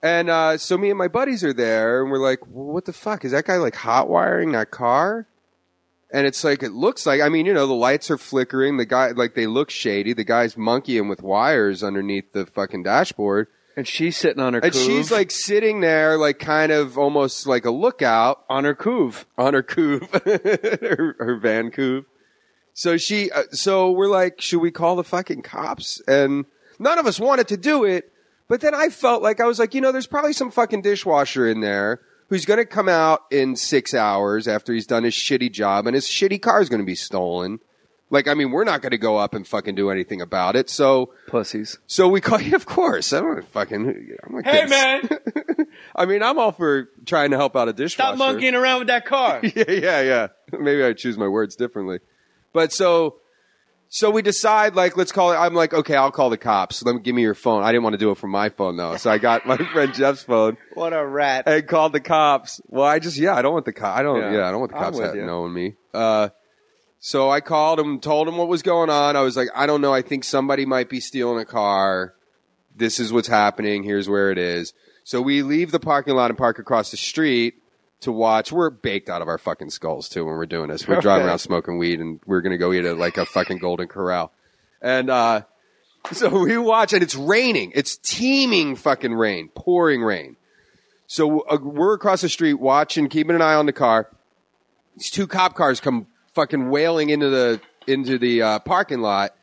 And so me and my buddies are there, and we're like, well, what the fuck? Is that guy like hot wiring that car? And it's like, it looks like, I mean, the lights are flickering. The guy, like, they look shady. The guy's monkeying with wires underneath the fucking dashboard. And she's sitting on her and couve. She's like sitting there, like kind of almost like a lookout. On her couve. On her couve. her van couve. So so we're like, should we call the fucking cops? And none of us wanted to do it. But then I felt like, I was like, there's probably some fucking dishwasher in there who's going to come out in 6 hours after he's done his shitty job, and his shitty car is going to be stolen. Like, I mean, we're not going to go up and fucking do anything about it. So pussies. So we call you, of course. I'm like, hey, man. I mean, I'm all for trying to help out a dishwasher. Stop monkeying around with that car. Yeah. Maybe I choose my words differently. But so we decide, like, let's call it. I'm like, okay, I'll call the cops. Give me your phone. I didn't want to do it from my phone, though. So I got my friend Jeff's phone. What a rat. And called the cops. Well, I don't want the cops. I don't want the cops knowing me. So I called him, told him what was going on. I was like, I don't know. I think somebody might be stealing a car. This is what's happening. Here's where it is. So we leave the parking lot and park across the street to watch. We're baked out of our fucking skulls, too, when we're doing this. We're driving around smoking weed, and we're going to go eat at, like, a fucking Golden Corral. And so we watch, and it's raining. It's teeming fucking rain, pouring rain. So we're across the street watching, keeping an eye on the car. These two cop cars come fucking wailing into the parking lot.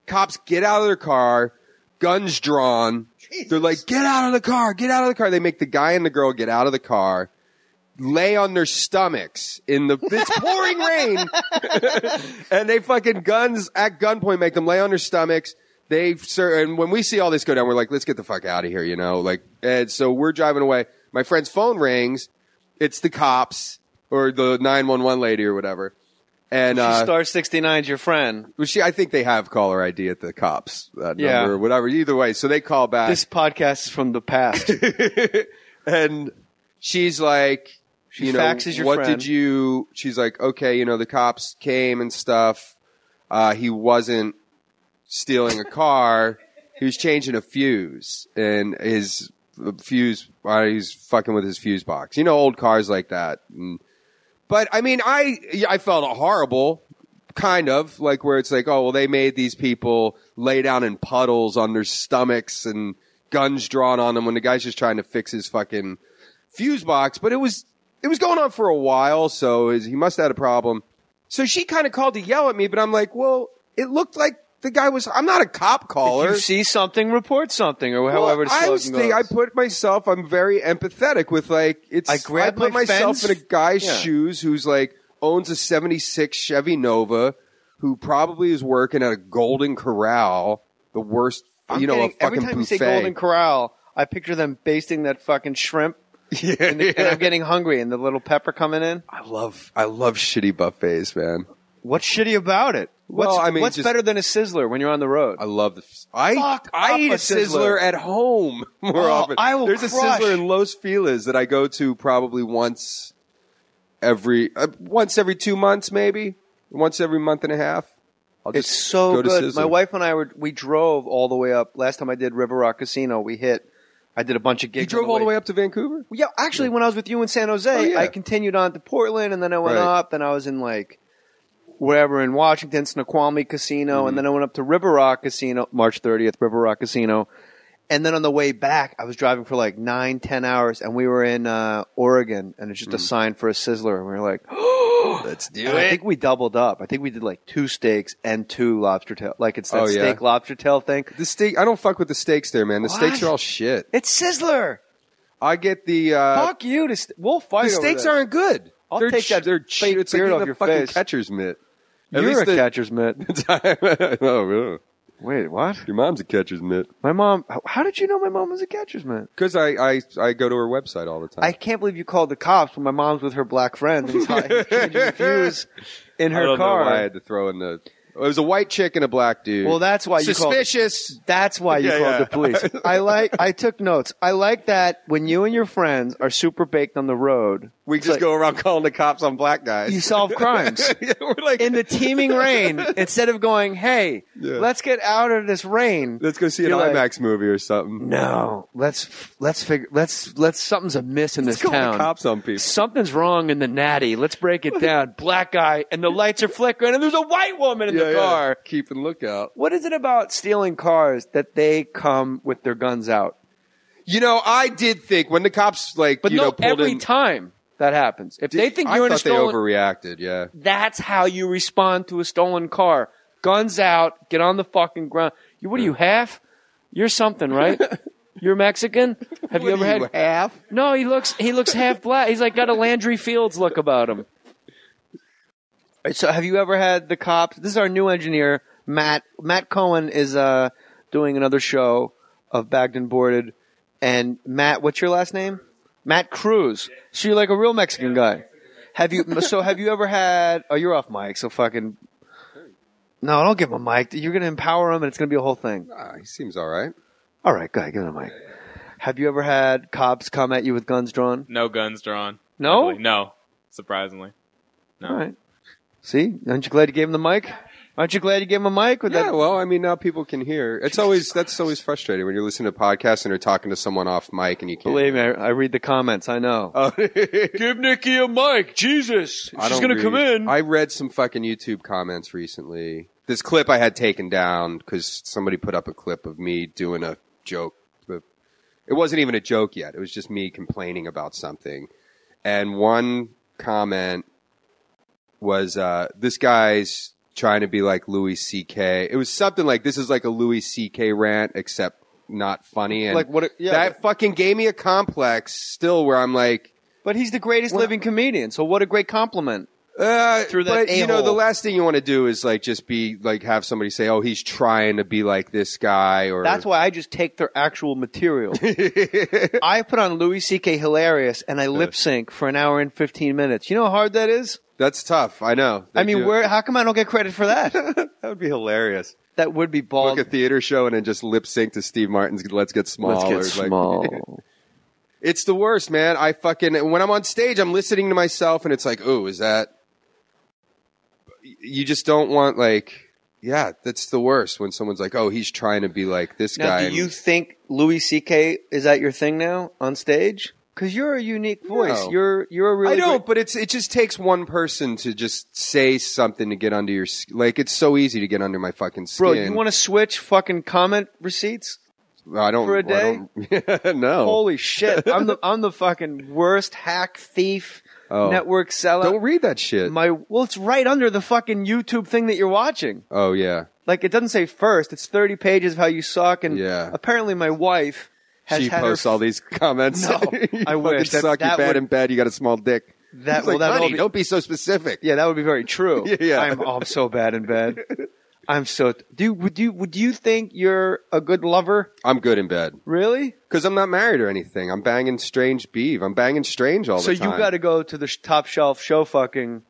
Cops get out of their car, guns drawn. Jesus. They're like, get out of the car, get out of the car. They make the guy and the girl get out of the car, lay on their stomachs it's pouring rain. And they fucking at gunpoint make them lay on their stomachs. And when we see all this go down, we're like, let's get the fuck out of here, and so we're driving away. My friend's phone rings. It's the cops or the 911 lady or whatever. And Star 69 is your friend. Well, I think they have caller ID at the cops, that number or whatever. Either way, so they call back. This podcast is from the past. And she's like, she faxes your what friend. She's like, okay, the cops came and stuff. He wasn't stealing a car. He was changing a fuse, and his fuse, he's fucking with his fuse box. Old cars like that. But, I mean, I felt horrible, kind of, like where it's like, oh, well, they made these people lay down in puddles on their stomachs and guns drawn on them when the guy's just trying to fix his fucking fuse box. But it was going on for a while, so he must have had a problem. So she kind of called to yell at me, but I'm like, well, it looked like the guy was, I'm not a cop caller. If you see something, report something, or however the slogan goes. I'm very empathetic with, like, I put myself in a guy's shoes who's like, owns a 76 Chevy Nova, who probably is working at a Golden Corral, the worst, a fucking every time buffet. You say Golden Corral, I picture them basting that fucking shrimp. And I'm getting hungry, and the little pepper coming in. I love shitty buffets, man. What's shitty about it? What's better than a Sizzler when you're on the road? I love I eat a Sizzler at home more often. There's a Sizzler in Los Feliz that I go to probably once every 2 months, maybe once every month and a half. It's so good. My wife and I we drove all the way up. Last time I did River Rock Casino, I did a bunch of gigs. You drove all the way up to Vancouver? Yeah, actually, when I was with you in San Jose, I continued on to Portland, and then I went up. Then I was in wherever in Washington, Snoqualmie Casino, and then I went up to River Rock Casino, March 30th, River Rock Casino. And then on the way back, I was driving for 9-10 hours, and we were in Oregon, and it's just a sign for a Sizzler. And we were like, oh, let's do it. I think we doubled up. I think we did 2 steaks and 2 lobster tail. It's that steak lobster tail thing. The steak, I don't fuck with the steaks there, man. The steaks are all shit. It's Sizzler. I get the... fuck you. We'll fight over this. The steaks aren't good. I'll take that fake it's beard like off your fucking face. Catcher's mitt. You're a catcher's mitt. Oh, really? Wait, what? Your mom's a catcher's mitt. My mom... How did you know my mom was a catcher's mitt? Because I go to her website all the time. I can't believe you called the cops when my mom's with her black friend and he's changing the fuse in her car. I don't know why I had to throw in the... It was a white chick and a black dude. Well, that's why you suspicious. That's why you called the police. I took notes. I like that when you and your friends are super baked on the road We just go around calling the cops on black guys. You solve crimes. Yeah, we're like in the teeming rain. Instead of going, hey, let's get out of this rain. Let's go see an IMAX movie or something. No, let's something's amiss in this town. Call the cops on people. Something's wrong in the natty. Let's break it down. Black guy, and the lights are flickering, and there's a white woman in the car. Keeping lookout. What is it about stealing cars that they come with their guns out? You know, I did think when the cops pulled every time. That happens. If they think you're in a stolen... I thought they overreacted, yeah. That's how you respond to a stolen car. Guns out, get on the fucking ground. What are you, half? You're something, right? You're Mexican? Have you ever had... half? No, he looks half black. He's got a Landry Fields look about him. So have you ever had the cops... This is our new engineer, Matt. Matt Cohen is doing another show of Bagged and Boarded. And Matt, what's your last name? Matt Cruz. So you're like a real Mexican guy. Have you ever had... Oh, you're off mic, so fucking... No, don't give him a mic. You're going to empower him, and it's going to be a whole thing. He seems all right. All right, go ahead, give him a mic. Have you ever had cops come at you with guns drawn? No guns drawn. No? Luckily. No, surprisingly. No. All right. See? Aren't you glad you gave him the mic? Aren't you glad you gave him a mic? Well, I mean, now people can hear. That's always frustrating when you're listening to podcasts and you're talking to someone off mic and you can't. Believe me, I read the comments. I know. Give Nikki a mic. Jesus. She's going to come in. I read some fucking YouTube comments recently. This clip I had taken down because somebody put up a clip of me doing a joke. It wasn't even a joke yet. It was just me complaining about something. And one comment was, this guy's trying to be like Louis C.K. It was something like, this is like a Louis C.K. rant, except not funny. And that fucking gave me a complex still where I'm like... But he's the greatest living comedian, so what a great compliment. Through that but, you know, the last thing you want to do is just be have somebody say, oh, he's trying to be like this guy. Or That's why I just take their actual material. I put on Louis C.K. Hilarious, and I lip sync for an hour and 15 minutes. You know how hard that is? That's tough. I know. How come I don't get credit for that? That would be hilarious. That would be bald. Book a theater show and then just lip sync to Steve Martin's "Let's Get Small." Let's Get Small. It's the worst, man. When I'm on stage, I'm listening to myself and it's like, ooh, is that? You just don't want that's the worst when someone's like, oh, he's trying to be like this guy. Now, do you think Louis C.K. is that your thing now on stage? Because you're a unique voice. No. You're a really. I don't, but it just takes one person to just say something to get under your skin. It's so easy to get under my fucking skin. Bro, you want to switch fucking comment receipts? I don't. For a day? No. Holy shit! I'm the fucking worst hack thief. Network sellout. Don't read that shit. It's right under the fucking YouTube thing that you're watching. Oh yeah. It doesn't say first. It's 30 pages of how you suck, and apparently my wife. She posts all these comments. No, I wish. You suck. You're bad in bed. You got a small dick. Honey, don't be so specific. Yeah, that would be very true. Yeah. I'm so bad in bed. Would you think you're a good lover? I'm good in bed. Really? Because I'm not married or anything. I'm banging strange beef. I'm banging strange all the time. So you got to go to the top shelf show fucking.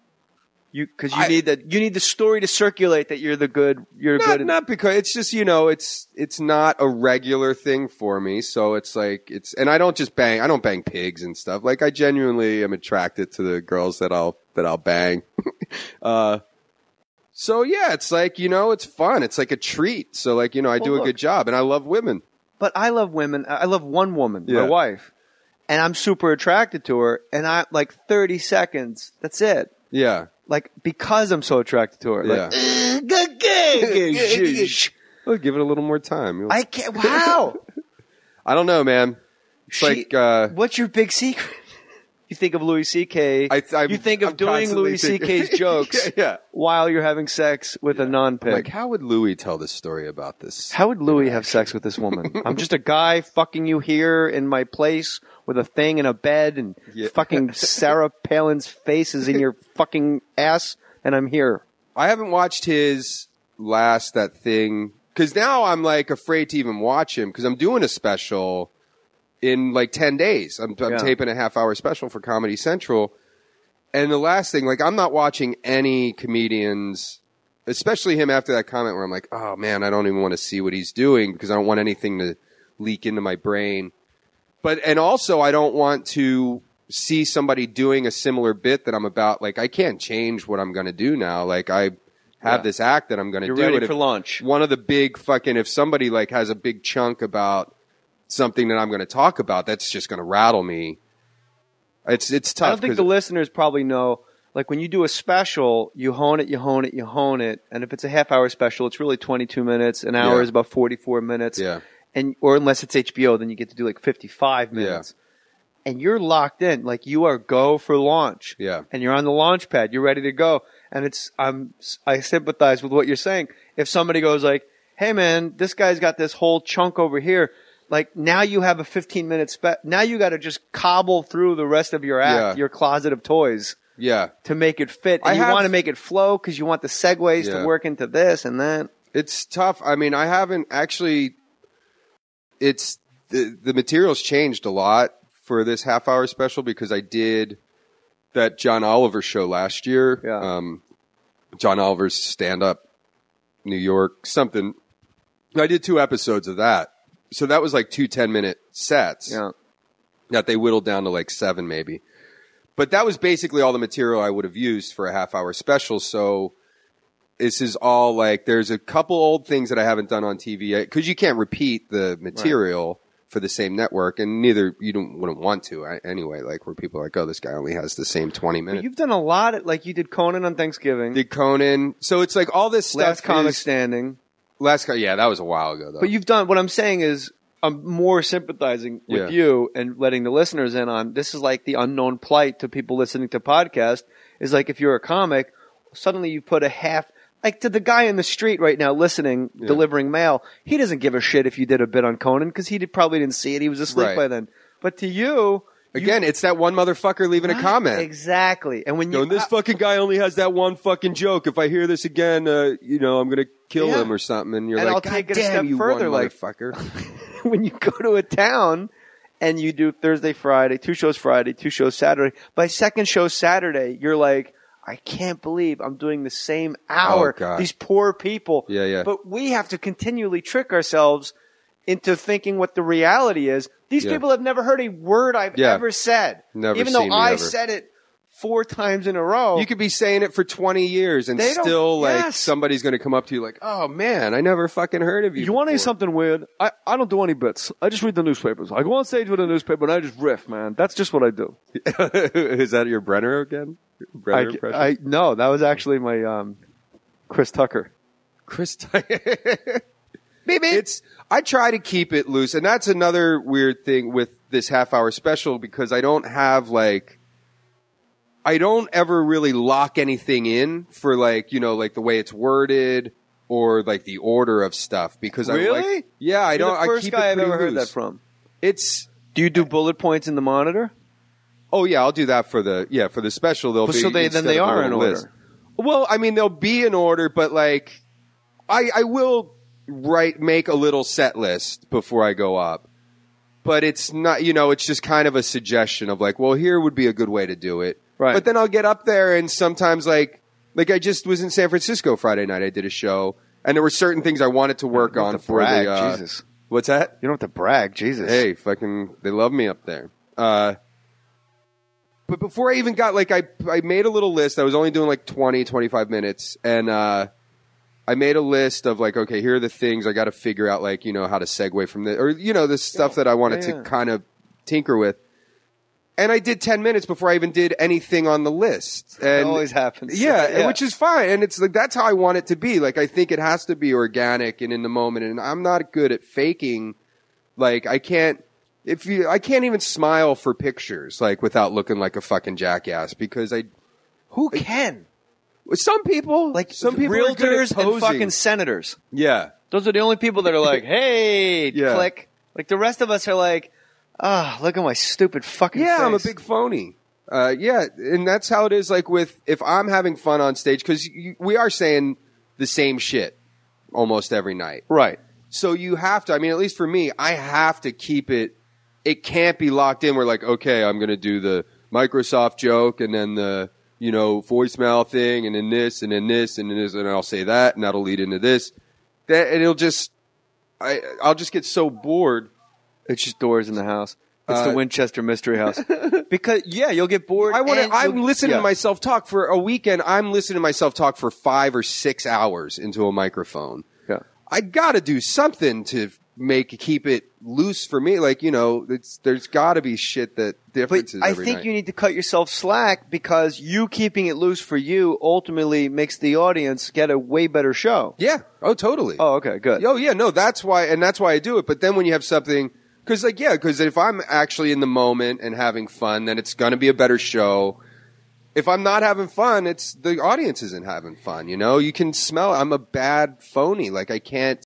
Because you need the story to circulate that you're the good. Not because it's just it's not a regular thing for me. So and I don't just bang. I don't bang pigs and stuff. I genuinely am attracted to the girls that I'll bang. So yeah, it's it's fun. It's like a treat. So I do a good job, and I love women. But I love women. I love one woman, my wife, and I'm super attracted to her. And 30 seconds. That's it. Yeah. Because I'm so attracted to her. Yeah. Well, give it a little more time. I can't. Wow. I don't know, man. It's what's your big secret? You think of Louis C.K. You think of doing Louis C.K.'s jokes while you're having sex with a non-pig. How would Louis tell this story about this? How would Louis have sex with this woman? I'm just a guy fucking you here in my place with a thing in a bed and fucking Sarah Palin's face is in your fucking ass and I'm here. I haven't watched his that thing because now I'm afraid to even watch him because I'm doing a special in 10 days. I'm taping a half-hour special for Comedy Central. And the last thing, I'm not watching any comedians, especially him after that comment where I'm like, oh, man, I don't even want to see what he's doing because I don't want anything to leak into my brain. And also, I don't want to see somebody doing a similar bit that I'm about, like, I can't change what I'm going to do now. Like, I have this act that I'm going to do. You're ready and for launch. One of the big fucking, if somebody like has a big chunk about something that I'm going to talk about, that's just going to rattle me. It's tough. I don't think the listeners probably know. Like when you do a special, you hone it. And if it's a half-hour special, it's really 22 minutes. An hour is about 44 minutes. Yeah. Or unless it's HBO, then you get to do like 55 minutes. Yeah. And you're locked in. Like you are go for launch. Yeah. And you're on the launch pad. You're ready to go. And I sympathize with what you're saying. If somebody goes like, hey man, this guy's got this whole chunk over here. Like now you have a 15-minute now you got to just cobble through the rest of your act, your closet of toys. Yeah. To make it fit. And you want to make it flow because you want the segues to work into this and that. It's tough. I mean, I haven't actually – it's the material's changed a lot for this half-hour special because I did that John Oliver show last year. Yeah. John Oliver's stand-up New York something. I did 2 episodes of that. So that was like 2 10-minute sets that they whittled down to like 7 maybe. But that was basically all the material I would have used for a half-hour special. So this is all like there's a couple old things that I haven't done on TV because you can't repeat the material for the same network, and neither wouldn't want to anyway. Like where people are like, oh, this guy only has the same 20 minutes. But you've done a lot. Like you did Conan on Thanksgiving. Did Conan. So it's like all this stuff. Last Comic Standing. Yeah, that was a while ago though. But you've done what I'm saying is. I'm more sympathizing with you and letting the listeners in on this is like the unknown plight to people listening to podcasts is like if you're a comic, suddenly you put a half like to the guy in the street right now listening, delivering mail. He doesn't give a shit if you did a bit on Conan because probably didn't see it. He was asleep by then. But to you, again, it's that one motherfucker leaving a comment. Exactly. And when this fucking guy only has that one fucking joke. If I hear this again, I'm going to kill him or something. And you're I'll take it a step further, like motherfucker. When you go to a town and you do Thursday, Friday, 2 shows Friday, 2 shows Saturday, by second show Saturday, you're like, I can't believe I'm doing the same hour. Oh, God. These poor people. Yeah. But we have to continually trick ourselves into thinking what the reality is. These people have never heard a word I've ever said. Never even though I said it 4 times in a row. You could be saying it for 20 years and still somebody's going to come up to you like, oh man, I never fucking heard of you. You want to hear something weird? I don't do any bits. I just read the newspapers. I go on stage with a newspaper and I just riff, man. That's just what I do. Is that your Brenner again? Brenner impression? No, that was actually my Chris Tucker. Chris Tucker. I try to keep it loose. And that's another weird thing with this half-hour special because I don't have I don't ever really lock anything in for like the way it's worded or like the order of stuff because really? I don't. You're the first guy I've ever heard that from. Do you do bullet points in the monitor? Oh yeah, I'll do that for the special. They are in order. List. Well, I mean they'll be in order, but like I will make a little set list before I go up. But it's not, it's just kind of a suggestion of like, well, here would be a good way to do it. Right. But then I'll get up there and sometimes like I just was in San Francisco Friday night. I did a show and there were certain things I wanted to work on for Jesus. What's that? You don't have to brag. Jesus. Hey, fucking, they love me up there. But before I even got I made a little list. I was only doing 20, 25 minutes and, I made a list of like, okay, here are the things I got to figure out, like, how to segue from this, or, the stuff that I wanted to kind of tinker with. And I did 10 minutes before I even did anything on the list. And it always happens. Yeah, which is fine. And it's like, that's how I want it to be. Like, I think it has to be organic and in the moment. And I'm not good at faking. Like, I can't even smile for pictures, like, without looking like a fucking jackass because who can? Some people, realtors and fucking senators. Yeah. Those are the only people that are like, hey, click. Like the rest of us are like, look at my stupid fucking face. Yeah, I'm a big phony. And that's how it is like if I'm having fun on stage, because we are saying the same shit almost every night. Right. So you have to, I mean, at least for me, I have to keep it can't be locked in. We're like, okay, I'm going to do the Microsoft joke and then the, voicemail thing and then this and then this and then this and I'll say that and that'll lead into this. And it'll just, I'll just get so bored. It's just doors in the house. It's the Winchester Mystery House. Because, you'll get bored. I'm listening to myself talk for a weekend. I'm listening to myself talk for 5 or 6 hours into a microphone. Yeah. I got to do something to keep it loose for me. Like, there's got to be shit that differences every night. I think you need to cut yourself slack because you keeping it loose for you ultimately makes the audience get a way better show. Yeah. Oh, totally. Oh, okay, good. Oh, yeah. No, that's why I do it. But then when you have something... Because if I'm actually in the moment and having fun, then it's going to be a better show. If I'm not having fun, the audience isn't having fun, You can smell it. I'm a bad phony. Like, I can't